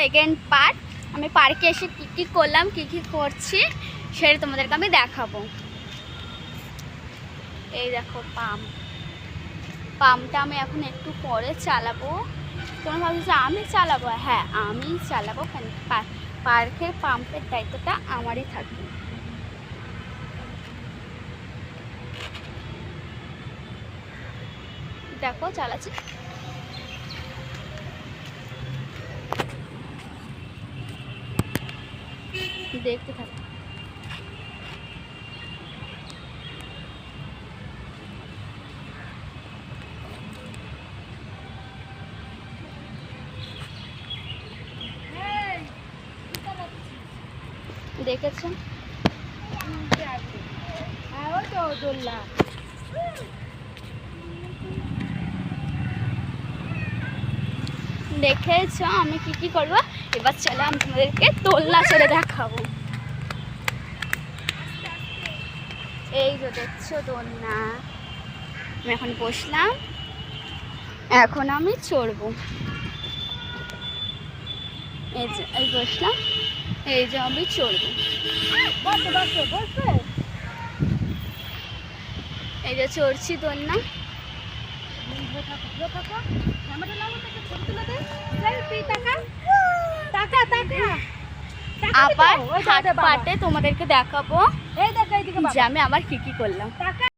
Second part. আমি পার্কে এসে কী কী করলাম, কী কী করছি সেটা তোমাদেরকে আমি দেখাবো। এই দেখো পাম্পটা আমি এখন একটু পরে চালাবো। তোমরা ভাবছো যে আমি চালাবো? হ্যাঁ, আমি চালাবো। পার্কের পাম্পের দায়িত্বটা আমারই থাকবে। দেখো চালাচ্ছি, দেখতে থাকো। দেখেছেন? দেখেছ আমি কি কি করবো। এবার চলো আমি তোমাদেরকে দোলনা চড়ে দেখাবো। এই যে দেখছো দোলনা, আমি এখন বসলাম, এখন আমি চড়বো। এই যে এই বসলাম, এই যে আমি চড়বো। এই যে চড়ছি দোলনা। আবার পাটে তোমাদেরকে দেখাবো যে আমি আবার কি কি করলাম।